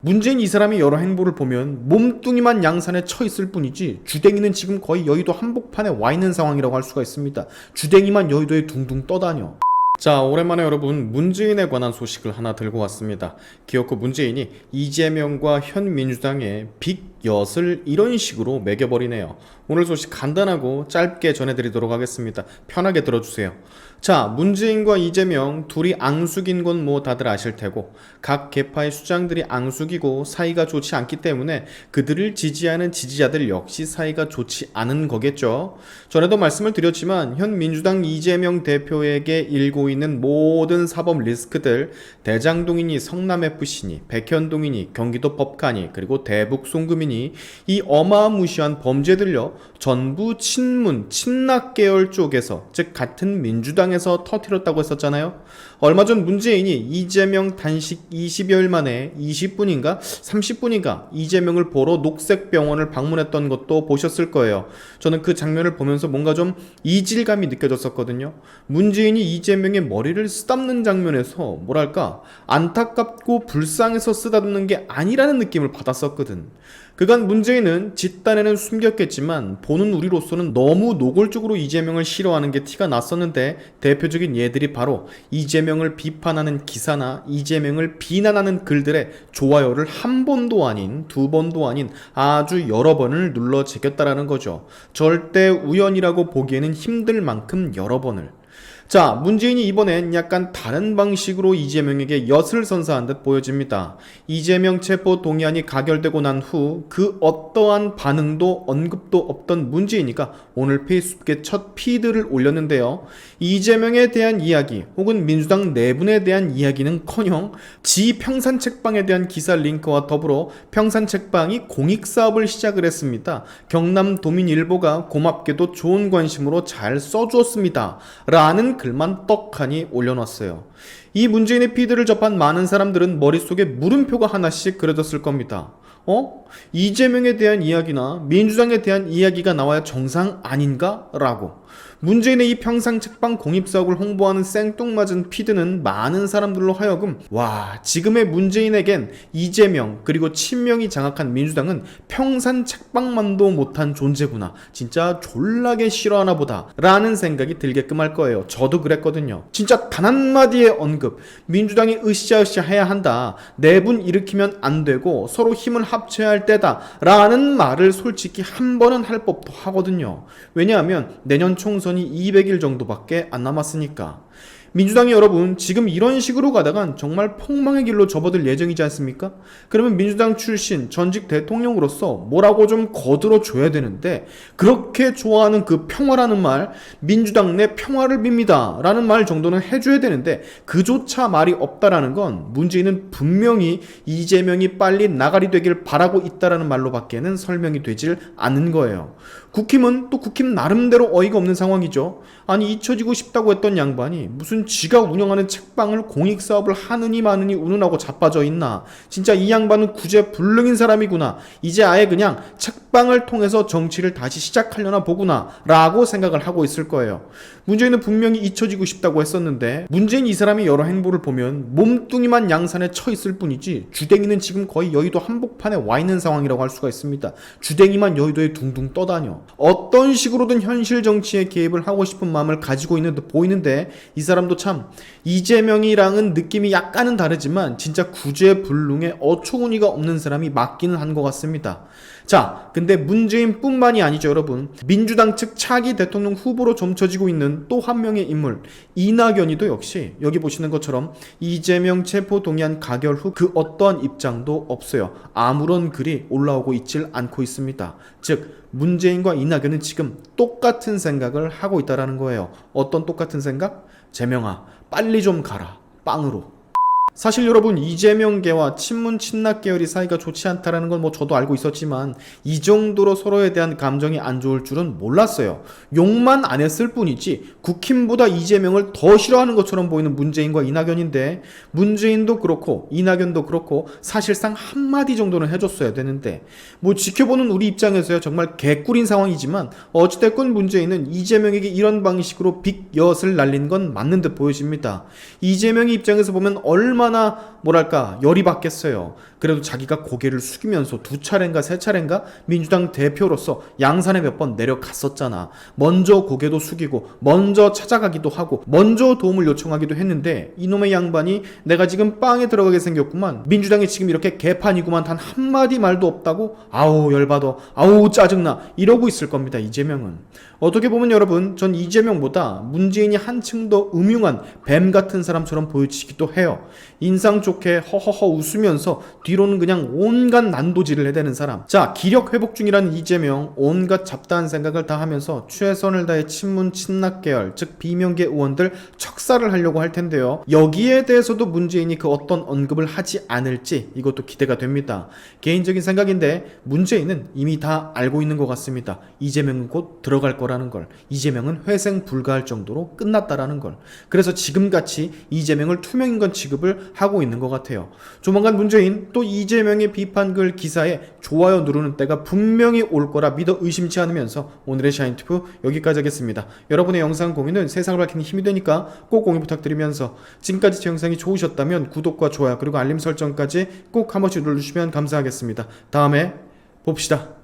문재인 이 사람이 여러 행보를 보면 몸뚱이만 양산에 처 있을 뿐이지 주댕이는 지금 거의 여의도 한복판에 와 있는 상황이라고 할 수가 있습니다. 주댕이만 여의도에 둥둥 떠다녀. 자, 오랜만에 여러분 문재인에 관한 소식을 하나 들고 왔습니다. 기어코 문재인이 이재명과 현 민주당의 빅엿을 이런 식으로 매겨버리네요. 오늘 소식 간단하고 짧게 전해드리도록 하겠습니다. 편하게 들어주세요. 자, 문재인과 이재명 둘이 앙숙인 건 뭐 다들 아실 테고 각 계파의 수장들이 앙숙이고 사이가 좋지 않기 때문에 그들을 지지하는 지지자들 역시 사이가 좋지 않은 거겠죠. 전에도 말씀을 드렸지만 현 민주당 이재명 대표에게 일고 있는 모든 사법 리스크들, 대장동이니 성남FC니 백현동이니 경기도 법카니 그리고 대북 송금이니 이 어마무시한 범죄들요 전부 친문 친낙 계열 쪽에서, 즉 같은 민주당에서 터뜨렸다고 했었잖아요. 얼마 전 문재인이 이재명 단식 20여일 만에 20분인가 30분인가 이재명을 보러 녹색병원을 방문했던 것도 보셨을 거예요. 저는 그 장면을 보면서 뭔가 좀 이질감이 느껴졌었거든요. 문재인이 이재명의 머리를 쓰다듬는 장면에서 뭐랄까 안타깝고 불쌍해서 쓰다듬는 게 아니라는 느낌을 받았었거든. 그간 문재인은 뒷단에는 숨겼겠지만 보는 우리로서는 너무 노골적으로 이재명을 싫어하는 게 티가 났었는데, 대표적인 예들이 바로 이재명을 비판하는 기사나 이재명을 비난하는 글들에 좋아요를 한 번도 아닌 두 번도 아닌 아주 여러 번을 눌러 제꼈다라는 거죠. 절대 우연이라고 보기에는 힘들 만큼 여러 번을. 자, 문재인이 이번엔 약간 다른 방식으로 이재명에게 엿을 선사한 듯 보여집니다. 이재명 체포 동의안이 가결되고 난 후 그 어떠한 반응도 언급도 없던 문재인이가 오늘 페이스북에 첫 피드를 올렸는데요. 이재명에 대한 이야기 혹은 민주당 내분에 대한 이야기는커녕 지 평산책방에 대한 기사 링크와 더불어 평산책방이 공익사업을 시작을 했습니다. 경남도민일보가 고맙게도 좋은 관심으로 잘 써주었습니다 라는 글만 떡하니 올려놨어요. 이 문재인의 피드를 접한 많은 사람들은 머릿속에 물음표가 하나씩 그려졌을 겁니다. 이재명에 대한 이야기나 민주당에 대한 이야기가 나와야 정상 아닌가? 라고. 문재인의 이 평상책방 공입사업을 홍보하는 생뚱맞은 피드는 많은 사람들로 하여금 와, 지금의 문재인에겐 이재명 그리고 친명이 장악한 민주당은 평산책방만도 못한 존재구나, 진짜 졸라게 싫어하나 보다 라는 생각이 들게끔 할 거예요. 저도 그랬거든요. 진짜 단 한마디의 언급, 민주당이 으쌰으쌰 해야 한다, 내분 일으키면 안 되고 서로 힘을 합쳐야 할 때다 라는 말을 솔직히 한 번은 할 법도 하거든요. 왜냐하면 내년 총선이 200일 정도밖에 안 남았으니까. 민주당이 여러분 지금 이런 식으로 가다간 정말 폭망의 길로 접어들 예정이지 않습니까? 그러면 민주당 출신 전직 대통령으로서 뭐라고 좀 거들어줘야 되는데, 그렇게 좋아하는 그 평화라는 말, 민주당 내 평화를 빕니다 라는 말 정도는 해줘야 되는데 그조차 말이 없다라는 건 문재인은 분명히 이재명이 빨리 나가리 되길 바라고 있다라는 말로 밖에는 설명이 되질 않는 거예요. 국힘은 또 국힘 나름대로 어이가 없는 상황이죠. 아니, 잊혀지고 싶다고 했던 양반이 무슨 지가 운영하는 책방을 공익사업을 하느니 마느니 운운하고 자빠져 있나. 진짜 이 양반은 구제불능인 사람이구나, 이제 아예 그냥 책방을 통해서 정치를 다시 시작하려나 보구나 라고 생각을 하고 있을 거예요. 문재인은 분명히 잊혀지고 싶다고 했었는데, 문재인 이 사람이 여러 행보를 보면 몸뚱이만 양산에 처 있을 뿐이지 주댕이는 지금 거의 여의도 한복판에 와 있는 상황이라고 할 수가 있습니다. 주댕이만 여의도에 둥둥 떠다녀. 어떤 식으로든 현실 정치에 개입을 하고 싶은 마음을 가지고 있는 듯 보이는데, 이 사람도 참 이재명이랑은 느낌이 약간은 다르지만 진짜 구제불능에 어처구니가 없는 사람이 맞기는 한 것 같습니다. 자, 근데 문재인 뿐만이 아니죠 여러분. 민주당 측 차기 대통령 후보로 점쳐지고 있는 또 한 명의 인물 이낙연이도 역시 여기 보시는 것처럼 이재명 체포 동의안 가결 후 그 어떠한 입장도 없어요. 아무런 글이 올라오고 있질 않고 있습니다. 즉 문재인과 이낙연은 지금 똑같은 생각을 하고 있다는 거예요. 어떤 똑같은 생각? 재명아, 빨리 좀 가라, 빵으로. 사실 여러분, 이재명계와 친문 친낙 계열이 사이가 좋지 않다라는 건 뭐 저도 알고 있었지만 이 정도로 서로에 대한 감정이 안 좋을 줄은 몰랐어요. 욕만 안 했을 뿐이지 국힘보다 이재명을 더 싫어하는 것처럼 보이는 문재인과 이낙연인데, 문재인도 그렇고 이낙연도 그렇고 사실상 한마디 정도는 해줬어야 되는데, 뭐 지켜보는 우리 입장에서야 정말 개꿀인 상황이지만 어찌됐건 문재인은 이재명에게 이런 방식으로 빅엿을 날린 건 맞는 듯 보여집니다. 이재명의 입장에서 보면 얼마나 뭐랄까 열이 받겠어요. 그래도 자기가 고개를 숙이면서 2차례인가 3차례인가 민주당 대표로서 양산에 몇 번 내려갔었잖아. 먼저 고개도 숙이고 먼저 찾아가기도 하고 먼저 도움을 요청하기도 했는데 이놈의 양반이 내가 지금 빵에 들어가게 생겼구만, 민주당이 지금 이렇게 개판이구만, 단 한마디 말도 없다고 아우 열받아, 아우 짜증나 이러고 있을 겁니다. 이재명은 어떻게 보면 여러분, 전 이재명보다 문재인이 한층 더 음흉한 뱀 같은 사람처럼 보여지기도 해요. 인상 좋게 허허허 웃으면서 뒤로는 그냥 온갖 난도질을 해대는 사람. 자, 기력 회복 중이라는 이재명, 온갖 잡다한 생각을 다 하면서 최선을 다해 친문 친낙 계열, 즉 비명계 의원들 척살을 하려고 할 텐데요. 여기에 대해서도 문재인이 그 어떤 언급을 하지 않을지 이것도 기대가 됩니다. 개인적인 생각인데 문재인은 이미 다 알고 있는 것 같습니다. 이재명은 곧 들어갈 거라는 걸, 이재명은 회생 불가할 정도로 끝났다라는 걸. 그래서 지금같이 이재명을 투명인간 취급을 하고 있는 것 같아요. 조만간 문재인 또 이재명의 비판글 기사에 좋아요 누르는 때가 분명히 올 거라 믿어 의심치 않으면서 오늘의 샤인투프 여기까지 하겠습니다. 여러분의 영상 공유는 세상을 밝히는 힘이 되니까 꼭 공유 부탁드리면서, 지금까지 제 영상이 좋으셨다면 구독과 좋아요 그리고 알림 설정까지 꼭 한 번씩 눌러주시면 감사하겠습니다. 다음에 봅시다.